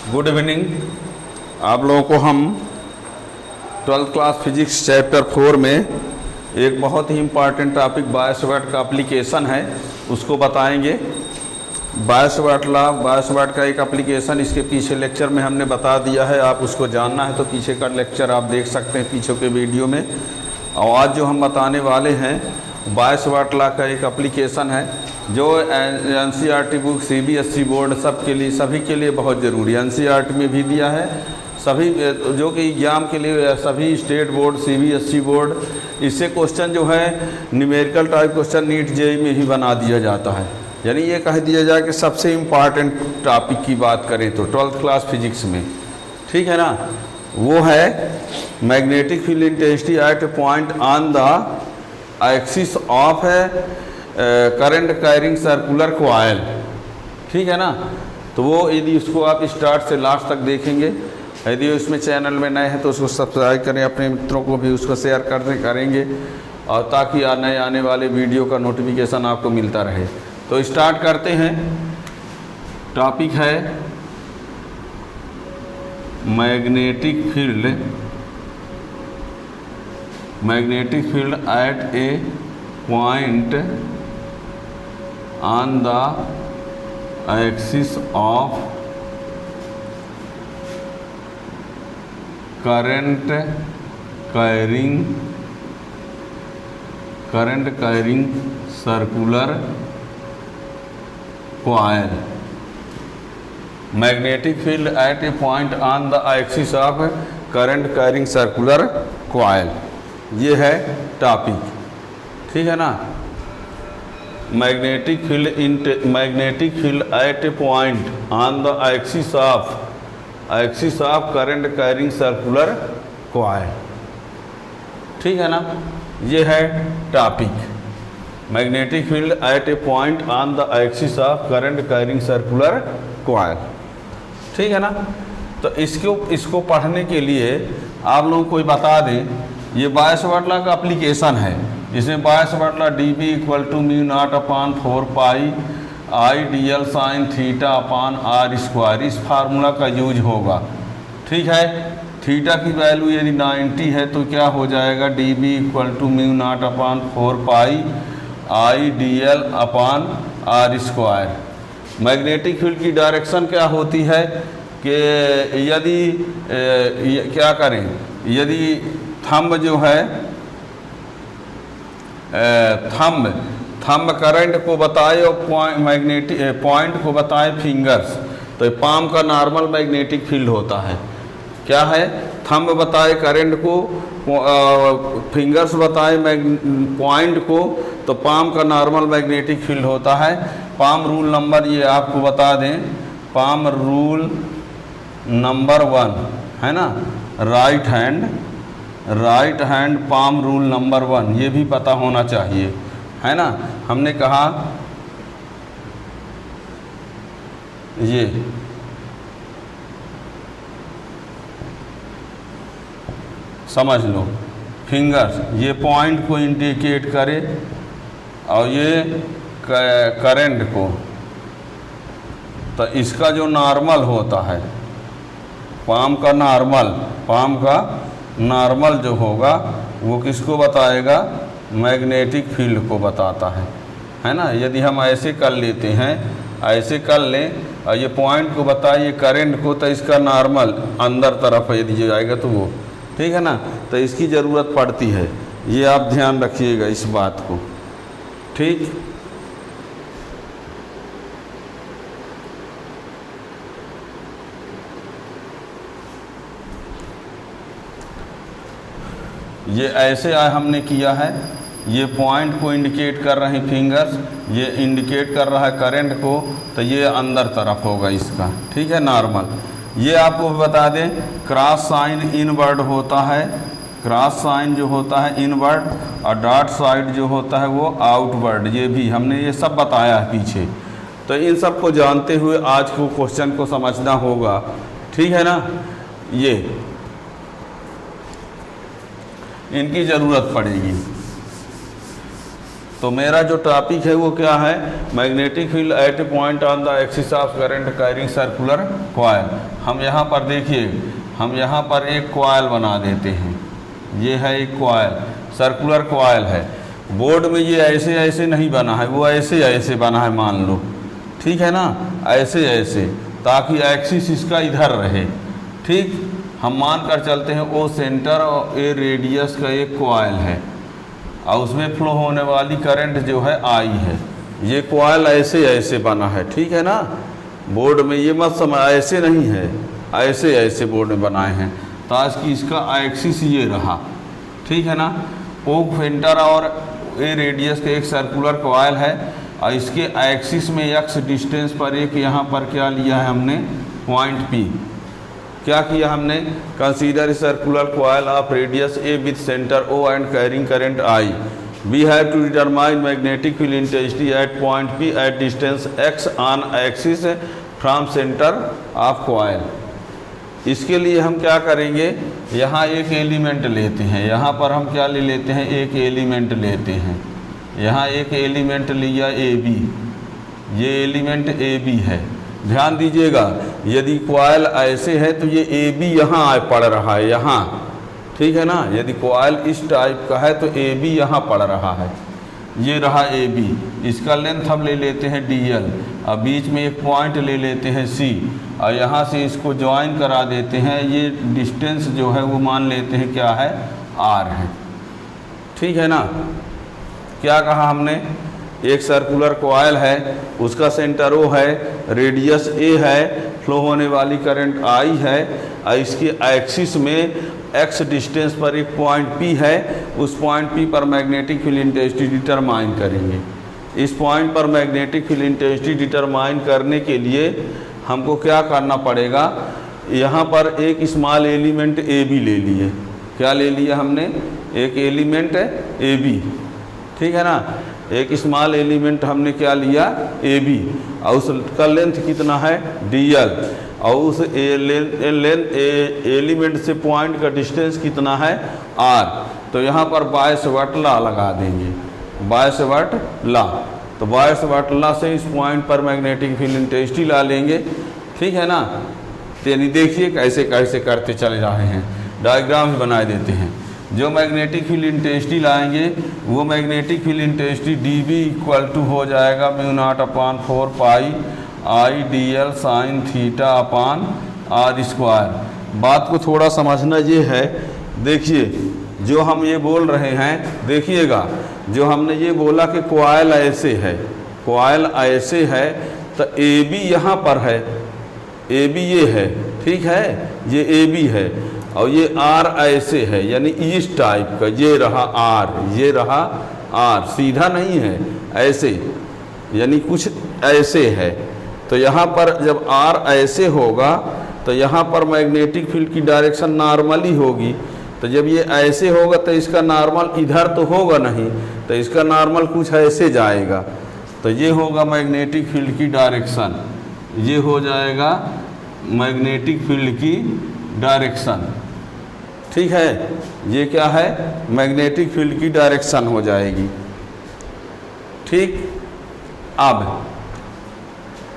Good evening. आप लोगों को हम 12th क्लास फिजिक्स चैप्टर 4 में एक बहुत ही इम्पॉर्टेंट टॉपिक बायो-सवार्ट का एप्लीकेशन है, उसको बताएंगे। बायो-सवार्ट लॉ, बायो-सवार्ट का एक एप्लीकेशन इसके पीछे लेक्चर में हमने बता दिया है। आप उसको जानना है तो पीछे का लेक्चर आप देख सकते हैं पीछे के वीडियो में। और आज जो हम बताने वाले हैं बायो-सवार्ट लॉ का एक एप्लीकेशन है जो एनसीईआरटी बुक, सीबीएसई बोर्ड सबके लिए, सभी के लिए बहुत ज़रूरी है। एनसीईआरटी में भी दिया है, सभी जो कि एग्ज़ाम के लिए सभी स्टेट बोर्ड, सीबीएसई बोर्ड, इससे क्वेश्चन जो है numerical type question NEET JEE में ही बना दिया जाता है। यानी ये कह दिया जाए कि सबसे इम्पॉर्टेंट टॉपिक की बात करें तो 12th क्लास फिजिक्स में, ठीक है ना, वो है magnetic field intensity eight A point on the axis of current carrying circular coil, ठीक है ना। तो वो यदि उसको आप स्टार्ट से लास्ट तक देखेंगे, यदि उसमें चैनल में नए हैं तो उसको सब्सक्राइब करें, अपने मित्रों को भी उसको शेयर करेंगे और ताकि नए आने वाले वीडियो का नोटिफिकेशन आपको मिलता रहे। तो स्टार्ट करते हैं। टॉपिक है magnetic field at A point on the axis of current carrying circular coil. Magnetic field at A point on the axis of current carrying circular coil, ये है टॉपिक, ठीक है ना। Magnetic field at A point on the axis of current carrying circular coil, ठीक है ना, ये है topic. Magnetic field at A point on the axis of current carrying circular coil, ठीक है ना। तो इसको पढ़ने के लिए आप लोगों को बता दें, ये बायो-सवार्ट लॉ का एप्लीकेशन है। इसमें बायो-सवार्ट लॉ dB = μ0/4 पाई आई dl sin θ/r², इस फार्मूला का यूज होगा, ठीक है। थीटा की वैल्यू यदि 90 है तो क्या हो जाएगा, dB = μ0/4 पाई आई dl/r²। मैग्नेटिक फील्ड की डायरेक्शन क्या होती है कि यदि क्या करें, यदि थंब जो है थंब करंट को बताए और पॉइंट को बताए फिंगर्स, तो पाम का नॉर्मल मैग्नेटिक फील्ड होता है। क्या है, थंब बताए करंट को, फिंगर्स बताए पॉइंट को, तो पाम का नॉर्मल मैग्नेटिक फील्ड होता है। पाम रूल नंबर ये आपको बता दें, पाम रूल नंबर 1 है ना, right hand palm rule number 1, ये भी पता होना चाहिए, है ना। हमने कहा ये समझ लो, फिंगर्स ये पॉइंट को इंडिकेट करे और ये करंट को, तो इसका जो नॉर्मल होता है, पाम का नॉर्मल जो होगा वो किसको बताएगा, मैग्नेटिक फील्ड को बताता है ना। यदि हम ऐसे कर लेते हैं, ऐसे कर लें और ये पॉइंट को बताए ये करंट को, तो इसका नॉर्मल अंदर तरफ यदि जाएगा तो वो, ठीक है ना। तो इसकी ज़रूरत पड़ती है, ये आप ध्यान रखिएगा इस बात को, ठीक। ये ऐसे हमने किया है, ये पॉइंट को इंडिकेट कर रहे हैं फिंगर्स, ये इंडिकेट कर रहा है करंट को, तो ये अंदर तरफ होगा इसका, ठीक है, नॉर्मल। ये आपको बता दें क्रॉस साइन इनवर्ड होता है, क्रॉस साइन जो होता है इनवर्ड, और डॉट साइड जो होता है वो आउटवर्ड, ये भी हमने ये सब बताया है पीछे। तो इन सब को जानते हुए आज को क्वेश्चन को समझना होगा, ठीक है ना। ये इनकी ज़रूरत पड़ेगी। तो मेरा जो टॉपिक है वो क्या है, magnetic field at A point on the axis of current carrying circular coil. हम यहाँ पर देखिए, हम यहाँ पर एक कॉइल बना देते हैं, ये है एक कॉइल, सर्कुलर कॉइल है। बोर्ड में ये ऐसे ऐसे नहीं बना है, वो ऐसे ऐसे बना है मान लो, ठीक है ना, ऐसे ऐसे, ताकि एक्सिस इसका इधर रहे। ठीक, हम मान कर चलते हैं ओ सेंटर और ए रेडियस का एक कॉइल है और उसमें फ्लो होने वाली करंट जो है आई है। ये कॉइल ऐसे ऐसे बना है, ठीक है ना। बोर्ड में ये मत समझ, ऐसे नहीं है, ऐसे ऐसे बोर्ड में बनाए हैं ताकि इसका एक्सिस ये रहा, ठीक है ना। ओ सेंटर और ए रेडियस का एक सर्कुलर कॉइल है और इसके एक्सिस में एक्स डिस्टेंस पर एक यहाँ पर क्या लिया है हमने, पॉइंट पी। क्या किया हमने, consider circular coil of radius A with centre O and carrying current I. We have to determine magnetic field intensity at point P at distance X on axis from centre of coil. इसके लिए हम क्या करेंगे, यहाँ एक element लेते हैं, यहाँ पर हम क्या ले लेते हैं, एक एलिमेंट लेते हैं। यहाँ एक एलिमेंट लिया ए बी, ये एलिमेंट ए बी है। ध्यान दीजिएगा, यदि कॉइल ऐसे है तो ये ए बी यहाँ पड़ रहा है, यहाँ, ठीक है ना। यदि कॉइल इस टाइप का है तो ए बी यहाँ पड़ रहा है, ये रहा ए बी। इसका लेंथ हम ले लेते हैं डी एल और बीच में एक पॉइंट ले लेते हैं सी और यहाँ से इसको ज्वाइन करा देते हैं। ये डिस्टेंस जो है वो मान लेते हैं क्या है, आर है, ठीक है ना। क्या कहा हमने, एक सर्कुलर कॉइल है, उसका सेंटर ओ है, रेडियस ए है, फ्लो होने वाली करंट आई है और इसके एक्सिस में एक्स डिस्टेंस पर एक पॉइंट पी है। उस पॉइंट पी पर मैग्नेटिक फील्ड इंटेंसिटी डिटरमाइन करेंगे। इस पॉइंट पर मैग्नेटिक फील्ड इंटेंसिटी डिटरमाइन करने के लिए हमको क्या करना पड़ेगा, यहाँ पर एक स्मॉल एलिमेंट ए बी ले लिए। क्या ले लिया हमने, एक एलिमेंट ए बी, ठीक है ना। एक स्मॉल एलिमेंट हमने क्या लिया, ए बी, और उसका लेंथ कितना है, डी एल, और उस एलिमेंट से पॉइंट का डिस्टेंस कितना है, आर। तो यहाँ पर 22 वाट ला लगा देंगे, 22 वाट ला। तो 22 वाट ला से इस पॉइंट पर मैग्नेटिक फील्ड इंटेंसिटी ला लेंगे, ठीक है ना। यानी देखिए कैसे कैसे करते चले जा रहे हैं, डायग्राम बना देते हैं। जो मैग्नेटिक फील्ड इंटेंसिटी लाएंगे वो magnetic field intensity D B equal to हो जाएगा μ0/4 pi I D L sine theta upon R square. बात को थोड़ा समझना ये है, देखिए जो हम ये बोल रहे हैं, देखिएगा जो हमने ये बोला कि कॉइल ऐसे है, कॉइल ऐसे है तो ए बी यहाँ पर है, ए बी ये है, ठीक है, ये ए बी है और ये आर ऐसे है, यानी इस टाइप का, ये रहा आर, ये रहा आर, सीधा नहीं है, ऐसे, यानी कुछ ऐसे है। तो यहाँ पर जब आर ऐसे होगा तो यहाँ पर मैग्नेटिक फील्ड की डायरेक्शन नॉर्मली होगी। तो जब ये ऐसे होगा तो इसका नॉर्मल इधर तो होगा नहीं, तो इसका नॉर्मल कुछ ऐसे जाएगा। तो ये होगा मैग्नेटिक फील्ड की डायरेक्शन, ये हो जाएगा मैग्नेटिक फील्ड की डायरेक्शन, ठीक है। ये क्या है, मैग्नेटिक फील्ड की डायरेक्शन हो जाएगी, ठीक। अब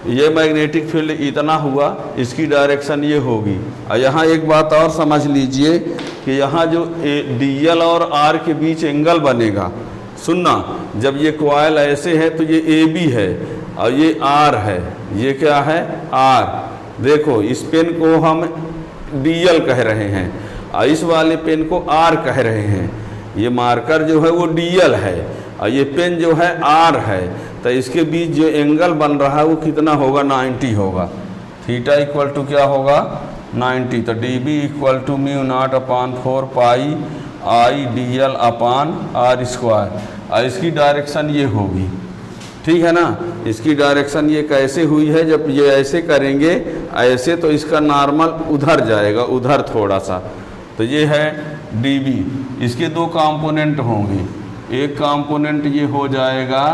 ये मैग्नेटिक फील्ड इतना हुआ, इसकी डायरेक्शन ये होगी। और यहाँ एक बात और समझ लीजिए कि यहाँ जो डी एल और आर के बीच एंगल बनेगा, सुनना, जब ये कॉइल ऐसे है तो ये ए बी है और ये आर है, ये क्या है, आर। देखो इस पेन को हम डी एल कह रहे हैं और इस वाले पेन को आर कह रहे हैं। ये मार्कर जो है वो डी एल है और ये पेन जो है आर है। तो इसके बीच जो एंगल बन रहा है वो कितना होगा, 90 होगा। थीटा इक्वल टू क्या होगा, 90। तो D B equal to μ0/4 pi I D L upon R square. और इसकी डायरेक्शन ये होगी, ठीक है ना। इसकी डायरेक्शन ये कैसे हुई है, जब ये ऐसे करेंगे ऐसे तो इसका नॉर्मल उधर जाएगा, उधर थोड़ा सा। तो ये है डी बी। इसके दो कंपोनेंट होंगे, एक कंपोनेंट ये हो जाएगा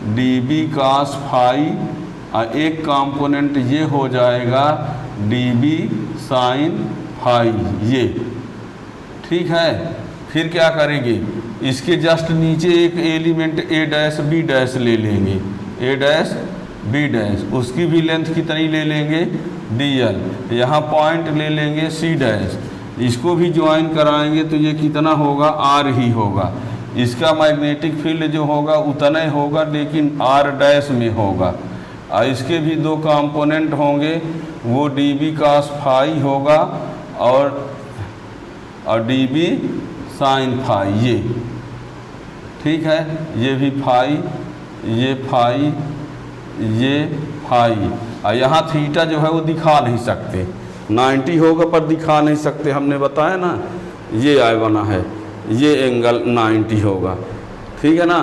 डी बी कास फाई और एक कंपोनेंट ये हो जाएगा डी बी साइन फाई, ये ठीक है। फिर क्या करेंगे, इसके जस्ट नीचे एक element A dash B dash ले लेंगे, ए डैश बी डैश, उसकी भी लेंथ कितनी ले लेंगे dl, यहाँ पॉइंट ले लेंगे सी डैश, इसको भी ज्वाइन कराएंगे तो ये कितना होगा r ही होगा। इसका मैग्नेटिक फील्ड जो होगा उतना ही होगा लेकिन r डैश में होगा, और इसके भी दो कंपोनेंट होंगे, वो dB cos फाई होगा और dB sin फाई, ये ठीक है, ये भी फाई, ये फाई, ये फाई, और यहाँ थीटा जो है वो दिखा नहीं सकते, 90 होगा पर दिखा नहीं सकते, हमने बताया ना, ये आय बना है, ये एंगल 90 होगा, ठीक है ना।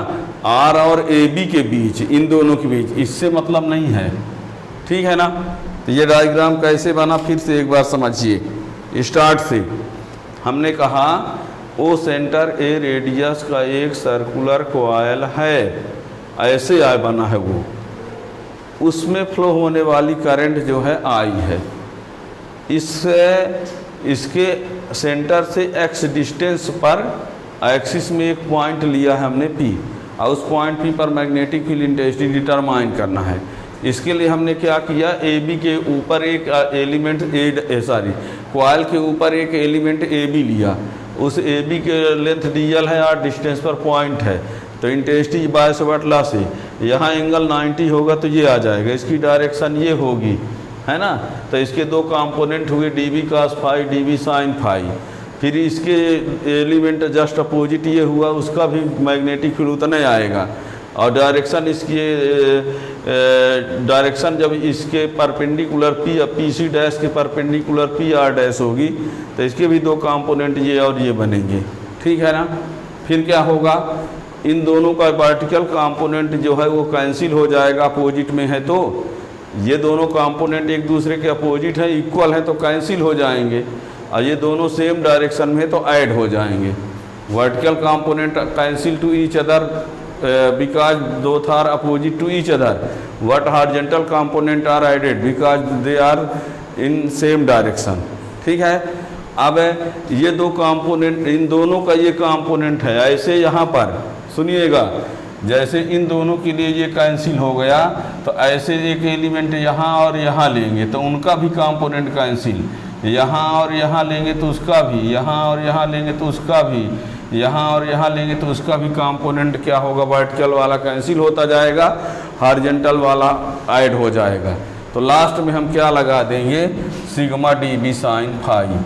आर और ए बी के बीच, इन दोनों के बीच, इससे मतलब नहीं है, ठीक है ना। तो ये डायग्राम कैसे बना फिर से एक बार समझिए स्टार्ट से। हमने कहा ओ सेंटर ए रेडियस का एक सर्कुलर कॉइल है, ऐसे आय बना है वो, उसमें फ्लो होने वाली करंट जो है आई है, इसके सेंटर से एक्स डिस्टेंस पर एक्सिस में एक पॉइंट लिया है हमने पी, और उस पॉइंट पी पर मैग्नेटिक फील्ड इंटेंसिटी डिटरमाइन करना है। इसके लिए हमने क्या किया, ए बी के ऊपर एक एलिमेंट कॉइल के ऊपर एक एलिमेंट ए बी लिया, उस ए बी के लेंथ dl है और डिस्टेंस पर पॉइंट है, तो इंटेंसिटी बाय स्क्वायर लॉ से यहाँ एंगल 90 होगा तो ये आ जाएगा, इसकी डायरेक्शन ये होगी, है ना। तो इसके दो कंपोनेंट हुए dB cos phi, dB sin phi, फिर इसके एलिमेंट जस्ट अपोजिट ये हुआ, उसका भी मैग्नेटिक फील्ड उतना ही आएगा, और डायरेक्शन इसकी डायरेक्शन जब इसके परपेंडिकुलर पी सी डैश के परपेंडिकुलर पी आर डैश होगी, तो इसके भी दो कंपोनेंट ये और ये बनेंगे, ठीक है ना। फिर क्या होगा, इन दोनों का वर्टिकल कंपोनेंट जो है वो कैंसिल हो जाएगा, अपोजिट में है तो ये दोनों कंपोनेंट एक दूसरे के अपोजिट है, इक्वल है तो कैंसिल हो जाएंगे, और ये दोनों सेम डायरेक्शन में तो ऐड हो जाएंगे। Vertical component cancel to each other because both are opposite to each other, what horizontal component are added because they are in same direction, ठीक है। अब ये दो कंपोनेंट, इन दोनों का ये कंपोनेंट है, ऐसे यहाँ पर सुनिएगा, जैसे इन दोनों के लिए ये कैंसिल हो गया, तो ऐसे एक एलिमेंट यहाँ और यहाँ लेंगे तो उनका भी कंपोनेंट कैंसिल, यहाँ और यहाँ लेंगे तो उसका भी, यहाँ और यहाँ लेंगे तो उसका भी, यहाँ और यहाँ लेंगे तो उसका भी कंपोनेंट क्या होगा, वर्टिकल वाला कैंसिल होता जाएगा, हॉरिजॉन्टल वाला ऐड हो जाएगा। तो लास्ट में हम क्या लगा देंगे, सिग्मा dB sin फाई,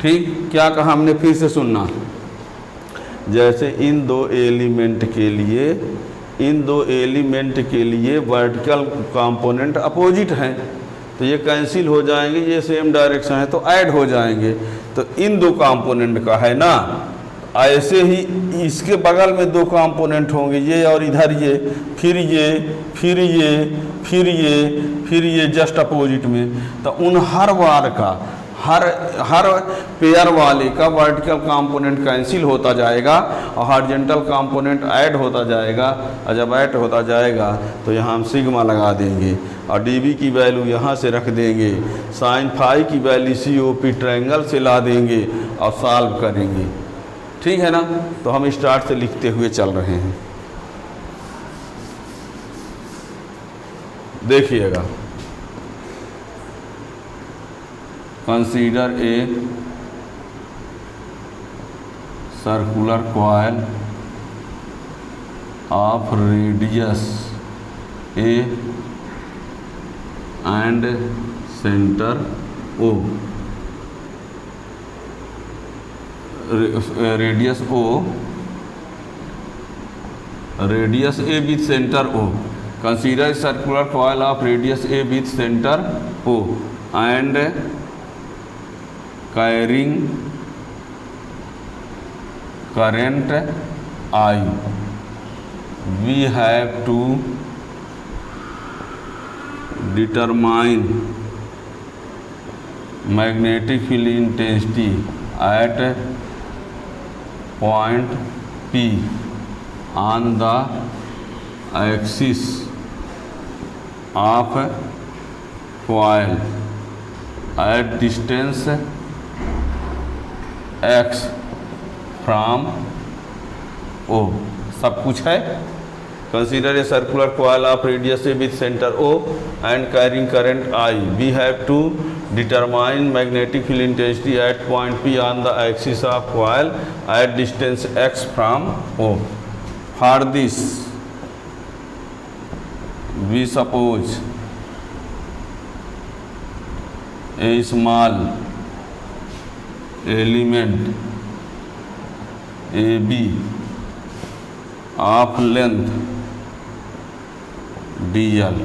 ठीक। क्या कहा हमने, फिर से सुनना, जैसे इन दो एलिमेंट के लिए वर्टिकल कंपोनेंट अपोजिट हैं तो ये कैंसिल हो जाएंगे, ये सेम डायरेक्शन है तो ऐड हो जाएंगे, तो इन दो कंपोनेंट का है ना। ऐसे ही इसके बगल में दो कंपोनेंट होंगे, ये और इधर ये, फिर ये, फिर ये, फिर ये, फिर ये जस्ट अपोजिट में, तो उन हर बार का हर पेयर वाले का वर्टिकल कंपोनेंट कैंसिल होता जाएगा और हॉरिजॉन्टल कंपोनेंट ऐड होता जाएगा, और जब ऐड होता जाएगा तो यहाँ हम सिग्मा लगा देंगे और dB की वैल्यू यहाँ से रख देंगे, साइन फाई की वैल्यू COP ट्रायंगल से ला देंगे और सॉल्व करेंगे, ठीक है ना। तो हम स्टार्ट से लिखते हुए चल रहे हैं, देखिएगा। Consider a circular coil of radius A and centre O, radius O, radius A with centre O, consider circular coil of radius A with centre O and carrying current I, we have to determine magnetic field intensity at point P on the axis of coil at distance x from O, सब कुछ है। Consider a circular coil of radius A with centre O and carrying current I, we have to determine magnetic field intensity at point P on the axis of coil at distance X from O. For this we suppose a small element A B of length dl.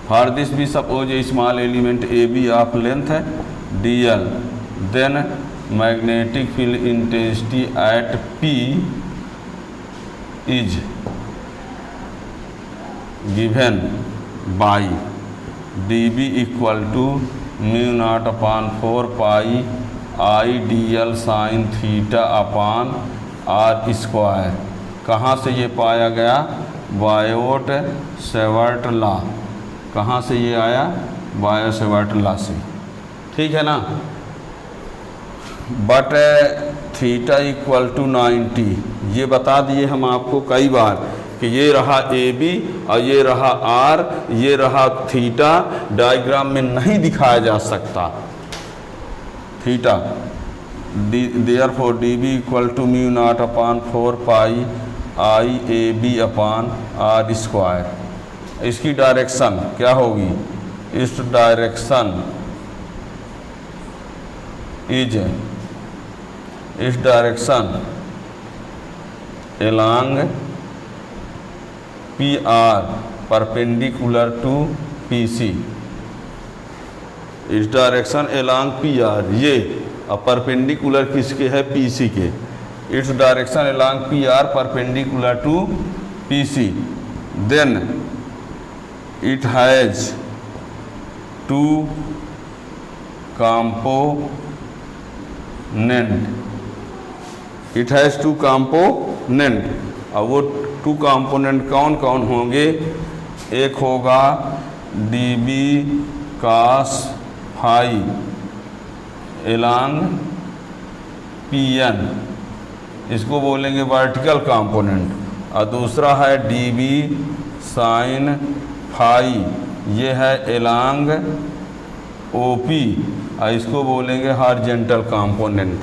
For this we suppose a small element AB of length dl, then magnetic field intensity at P is given by dB equal to mu naught upon 4 pi I dl sin theta upon r square. कहाँ से ये पाया गया? Biot Savart law. कहाँ से ये आया? Bio Savart law से, ठीक है ना। बट थीटा इक्वल टू 90, ये बता दिए हम आपको कई बार कि ये रहा ए बी और ये रहा आर, ये रहा थीटा, डायग्राम में नहीं दिखाया जा सकता theta. Therefore D B equal to mu naught upon 4 pi I A B upon R square. इसकी डायरेक्शन क्या होगी? इस direction along P R perpendicular to P C. इस डायरेक्शन along पी आर, ये परपेंडिकुलर किसके है? पी सी के। Its direction along P R perpendicular to P C, then it has two component। It has two component, और वो to component कौन कौन होंगे? एक होगा D B cos phi along P N, इसको बोलेंगे वर्टिकल कंपोनेंट, और दूसरा है डी बी साइन फाई, ये है एलांग ओ पी, और इसको बोलेंगे हॉरिजॉन्टल कंपोनेंट,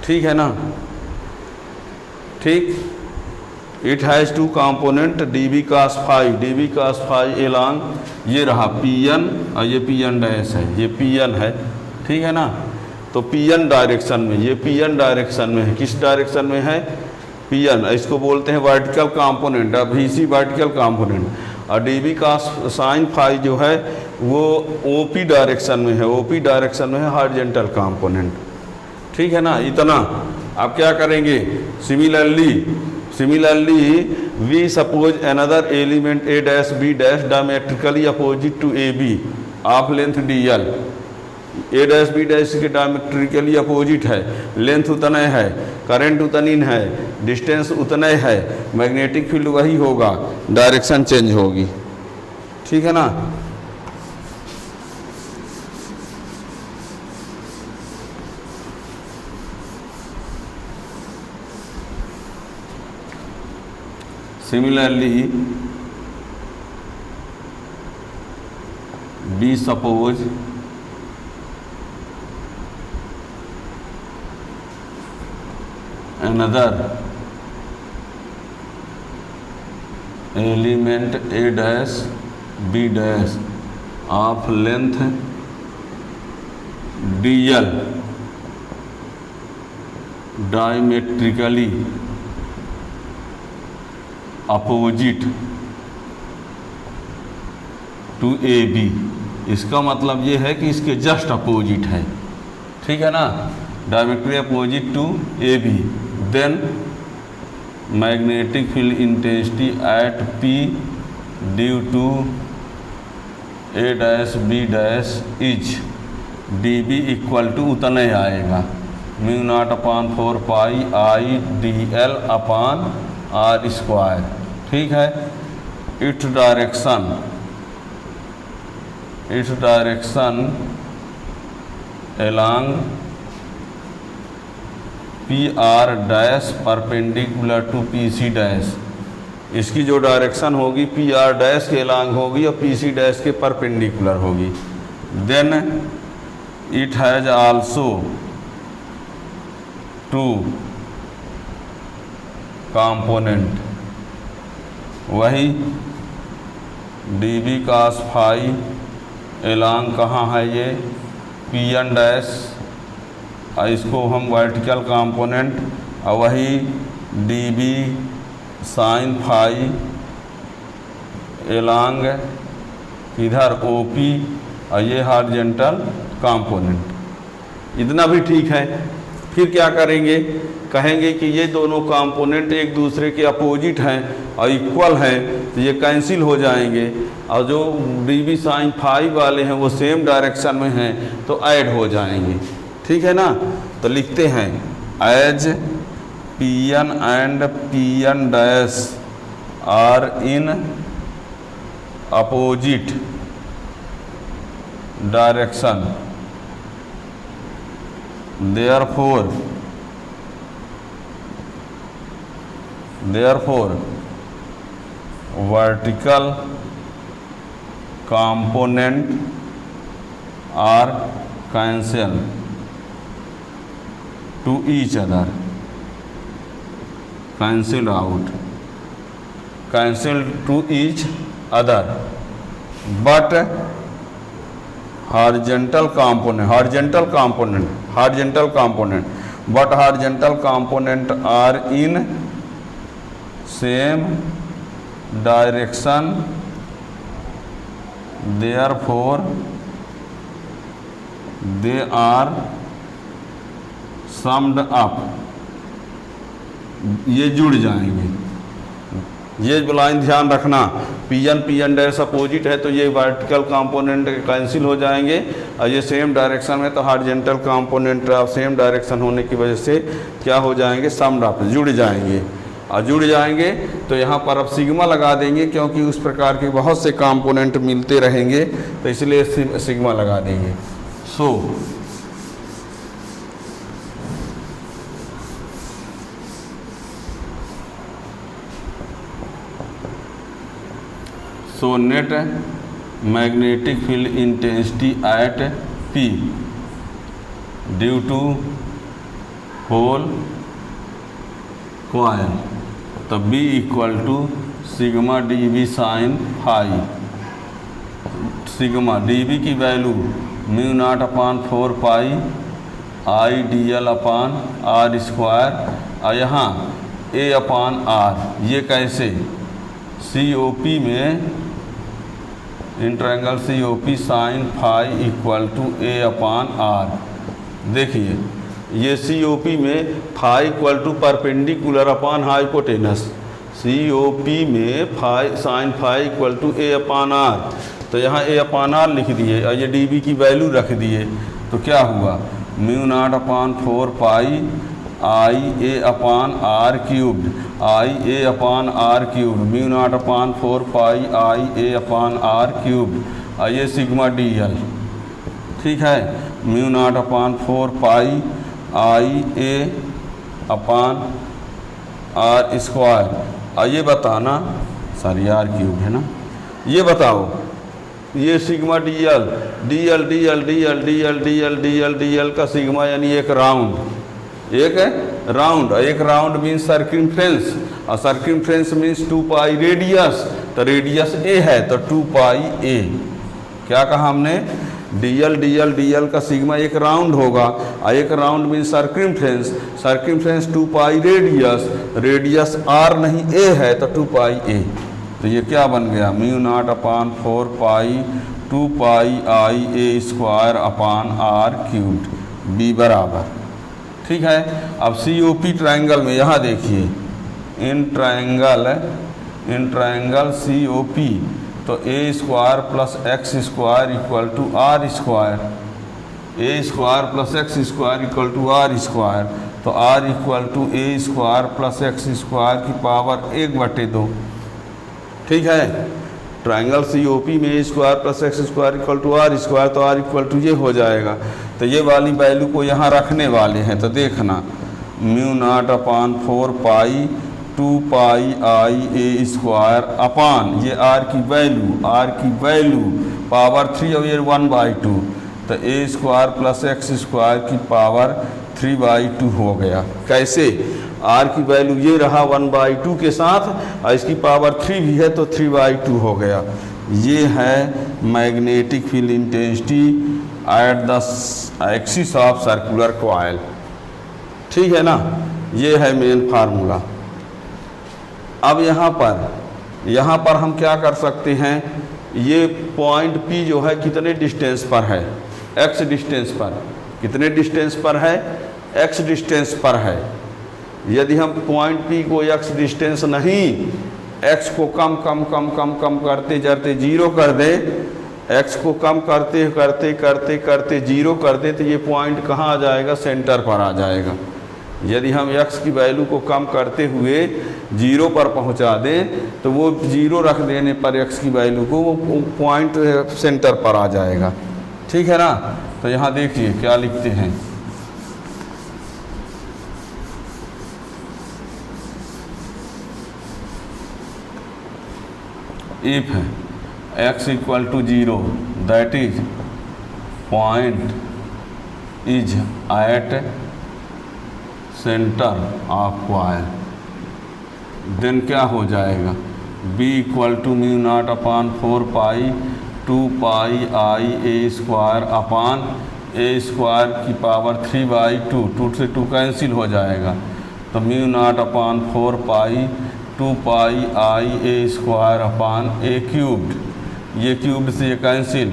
ठीक है ना। ठीक, it has two component D B cos phi along, ये रहा पी एन और ये पी एन डैश है, ये पी एन है, ठीक है ना। तो पी एन डायरेक्शन में, ये पी एन डायरेक्शन में है। किस डायरेक्शन में है? पी एन, इसको बोलते हैं vertical component, we see vertical component. और डी बी का साइन फाई जो है वो ओ पी डायरेक्शन में है, ओ पी डायरेक्शन में है हॉरिजॉन्टल कंपोनेंट, ठीक है ना। इतना आप क्या करेंगे? Similarly we suppose another element A dash B dash diametrically opposite to A B of length D L. A dash B dash के डायमेट्रिकली अपोजिट है, लेंथ उतना है, करंट उतनी है, डिस्टेंस उतना है, मैग्नेटिक फील्ड वही होगा, डायरेक्शन चेंज होगी, ठीक है ना। Similarly be suppose another element a dash b dash of length dl diametrically opposite to AB। इसका मतलब ये है कि इसके जस्ट अपोजिट है, ठीक है ना, diametrically opposite to AB। Then magnetic field intensity at P due to A dash B dash is dB equal to उतना ही आएगा mu naught upon 4 pi I D L upon R square, ठीक है। Its direction along P R dash perpendicular to P C dash, इसकी जो direction होगी P R dash के along होगी और पी सी डैश के परपेंडिकुलर होगी। Then it has also two component, वही D B cos phi along कहाँ है ये पी एन डैश, इसको हम वर्टिकल कंपोनेंट, और वही D B sine phi along इधर ओ पी, और ये हॉरिजॉन्टल कंपोनेंट। इतना भी ठीक है। फिर क्या करेंगे, कहेंगे कि ये दोनों कंपोनेंट एक दूसरे के अपोजिट हैं और इक्वल हैं, तो ये कैंसिल हो जाएंगे, और जो डी बी साइन फाई वाले हैं वो सेम डायरेक्शन में हैं तो ऐड हो जाएंगे। ठीक है ना। तो लिखते हैं as P N and P N dash are in opposite direction, therefore vertical component are cancelled to each other, cancelled out, cancelled to each other, but horizontal component but horizontal component are in same direction, therefore they are summed up, ये जुड़ जाएंगे। ये line ध्यान रखना, P N dash opposite है तो ये vertical component cancel हो जाएंगे, और ये सेम डायरेक्शन में तो हॉरिजॉन्टल कंपोनेंट सेम डायरेक्शन होने की वजह से क्या हो जाएंगे, समड अप, जुड़ जाएंगे। और जुड़ जाएंगे तो यहाँ पर अब सिग्मा लगा देंगे, क्योंकि उस प्रकार के बहुत से कंपोनेंट मिलते रहेंगे तो इसलिए सिग्मा लगा देंगे। So net magnetic field intensity at P due to whole coil, तो B equal to sigma D B sine phi, sigma D B की value mu naught upon 4 pi I D L upon R square, और यहाँ ए upon are. ये कैसे, सी O P में in triangle C O P sine phi equal to A upon R. देखिए ये C O P में phi equal to perpendicular upon hypotenuse, C O P में phi sine phi equal to A upon R, तो यहाँ ए upon are लिख दिए और ये डी बी की वैल्यू रख दिए, तो क्या हुआ mu naught upon 4 pi I A upon R cubed, I A upon R cubed, mu naught upon 4 pi I A upon R cubed, और ये सिग्मा डी एल। ठीक है, mu naught upon 4 pi I A upon R square. और ये बताना, sorry R cube है ना, ये बताओ ये sigma D L D L D L D L D L D L D L D L का सिग्मा यानी एक राउंड, एक राउंड मीन्स सर्कमफ्रेंस, और सर्कमफ्रेंस मीन्स 2 पाई रेडियस, तो रेडियस ए है तो 2 पाई ए। क्या कहा हमने, डी एल का सिग्मा एक राउंड होगा, और एक round means circumference, circumference 2 pi radius, radius R नहीं ए है तो 2 पाई ए। तो ये क्या बन गया, mu naught upon 4 pi 2 pi I A square upon R cubed, B बराबर। ठीक है, अब सी ओ पी ट्रायंगल में यहाँ देखिए, इन ट्रायंगल सी ओ पी तो A square plus X square equal to R square, A square plus X square equal to R square, तो R equal to A square plus X square की power 1/2। ठीक है, triangle C O P में A square plus X square equal to R square, तो R equal to ये हो जाएगा। तो ये वाली वैल्यू को यहाँ रखने वाले हैं, तो देखना mu naught upon 4 pi 2 pi I A square अपान ये आर की वैल्यू पावर 3 और ये 1/2 तो A square plus X square की पावर 3/2 हो गया। कैसे? आर की वैल्यू ये रहा 1/2 के साथ और इसकी पावर 3 भी है तो 3/2 हो गया। ये है magnetic field intensity at the axis of circular coil. ठीक है ना, ये है मेन फार्मूला। अब यहाँ पर हम क्या कर सकते हैं, ये पॉइंट P जो है कितने डिस्टेंस पर है, x डिस्टेंस पर। कितने डिस्टेंस पर है? x डिस्टेंस पर है। यदि हम पॉइंट P को x डिस्टेंस नहीं, x को कम करते जाते जीरो कर दे, x को कम करते जीरो कर दे तो ये पॉइंट कहाँ आ जाएगा? सेंटर पर आ जाएगा। यदि हम x की वैल्यू को कम करते हुए जीरो पर पहुंचा दें तो वो जीरो रख देने पर x की वैल्यू को वो पॉइंट सेंटर पर आ जाएगा। ठीक है ना। तो यहाँ देखिए क्या लिखते हैं, if x equal to 0 that is point is at centre of coil, then क्या हो जाएगा? b equal to mu naught upon 4 pi 2 pi I A square upon A square की पावर 3/2, 2 से 2 कैंसिल हो जाएगा तो mu naught upon 4 pi 2 pi I A square upon A cubed, ये cubed से ये कैंसिल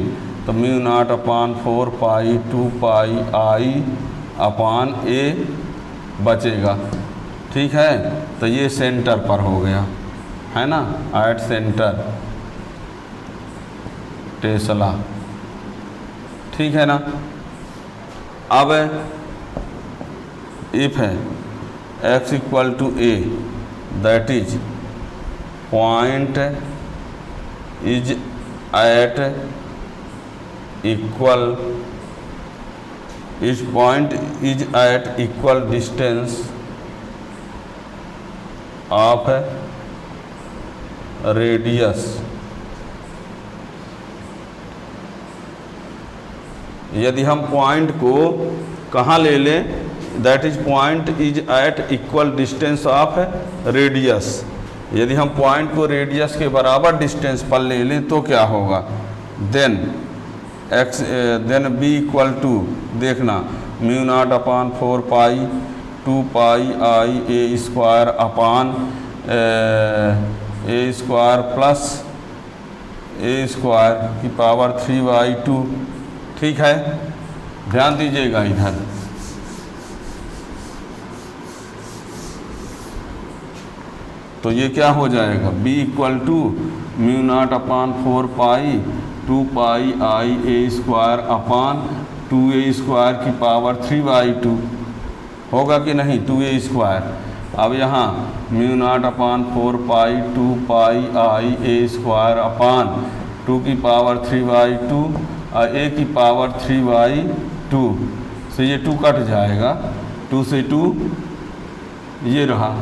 तो mu naught upon 4 pi 2 pi आई अपान ए बचेगा। ठीक है, तो ये सेंटर पर हो गया है ना, एट सेंटर टेस्ला। ठीक है ना। अब इफ है x equal to a that is point is at equal is point is at equal distance of radius, यदि हम पॉइंट को कहाँ ले लें, that is point is at equal distance of radius, यदि हम पॉइंट को रेडियस के बराबर डिस्टेंस पर ले लें तो क्या होगा? देन b इक्वल टू देखना mu naught upon 4 pi 2 pi I A square upon A square plus A square की पावर 3/2। ठीक है, ध्यान दीजिएगा इधर। तो ये क्या हो जाएगा? b equal to mu naught upon 4 pi 2 pi I A square upon 2a square की पावर 3/2 होगा कि नहीं? 2a square. अब यहाँ mu naught upon 4 pi 2 pi I A square upon 2 की पावर 3/2 और a की पावर 3/2 से ये 2 कट जाएगा, 2 से 2 ये रहा,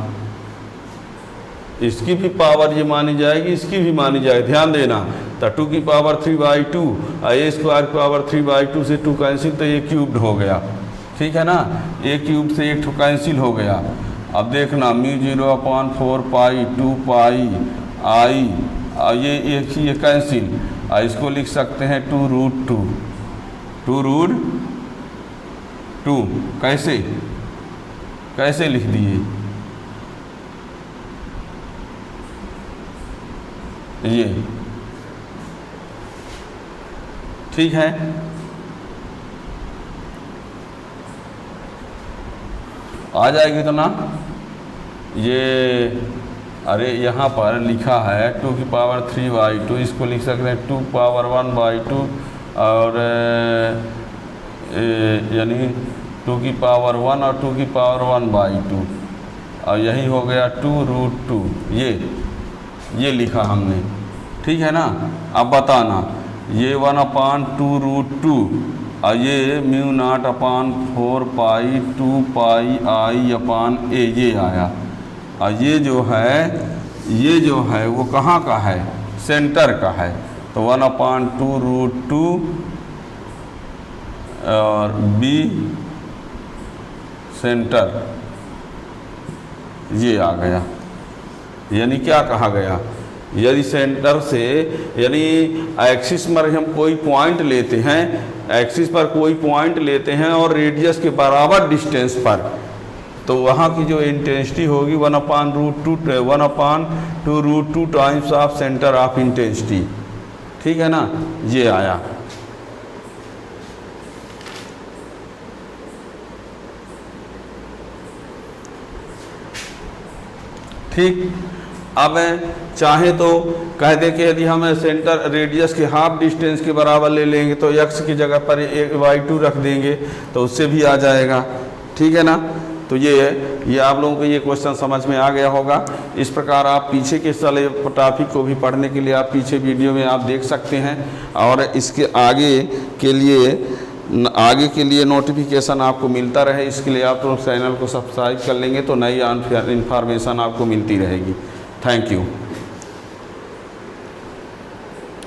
इसकी भी पावर ये मानी जाएगी, इसकी भी मानी जाएगी। ध्यान देना, तो 2 की पावर 3/2 और ए स्क्वायर की पावर 3/2 से 2 कैंसिल तो ये क्यूब्ड हो गया। ठीक है ना, ए क्यूब से 1 कैंसिल हो गया। अब देखना म्यू 0 अपान 4 पाई 2 पाई आई और ये एक ही ये कैंसिल, और इसको लिख सकते हैं 2√2, 2√2। कैसे कैसे लिख दिए? ये ठीक है। आ जाएगी तो ना ये, अरे यहाँ पर लिखा है 2 की पावर 3/2, इसको लिख सकते हैं 2 पावर 1/2 और यानी 2 की पावर 1 और 2 की पावर 1/2 और यही हो गया 2√2। ये लिखा हमने। ठीक है ना। अब बताना ये 1/2√2 और ये mu naught upon 4 pi 2 pi आई अपान ए ये आया। और ये जो है वो कहाँ का है, सेंटर का है, तो 1/2 रूट 2 और बी सेंटर ये आ गया। यानी क्या कहा गया, यदि सेंटर से यानी एक्सिस पर हम कोई पॉइंट लेते हैं, एक्सिस पर कोई पॉइंट लेते हैं और रेडियस के बराबर डिस्टेंस पर, तो वहाँ की जो इंटेंसिटी होगी 1/2 root 2 times of centre of intensity. ठीक है ना, ये आया। ठीक, अब चाहे तो कह दें कि यदि हम सेंटर रेडियस के हाफ डिस्टेंस के बराबर ले लेंगे तो x की जगह पर y2 रख देंगे तो उससे भी आ जाएगा। ठीक है ना, तो ये आप लोगों को ये क्वेश्चन समझ में आ गया होगा। इस प्रकार आप पीछे के सारे टॉपिक को भी पढ़ने के लिए आप पीछे वीडियो में आप देख सकते हैं, और इसके आगे के लिए नोटिफिकेशन आपको मिलता रहे, इसके लिए आप लोग चैनल को सब्सक्राइब कर लेंगे तो नई इन्फॉर्मेशन आपको मिलती रहेगी। Thank you.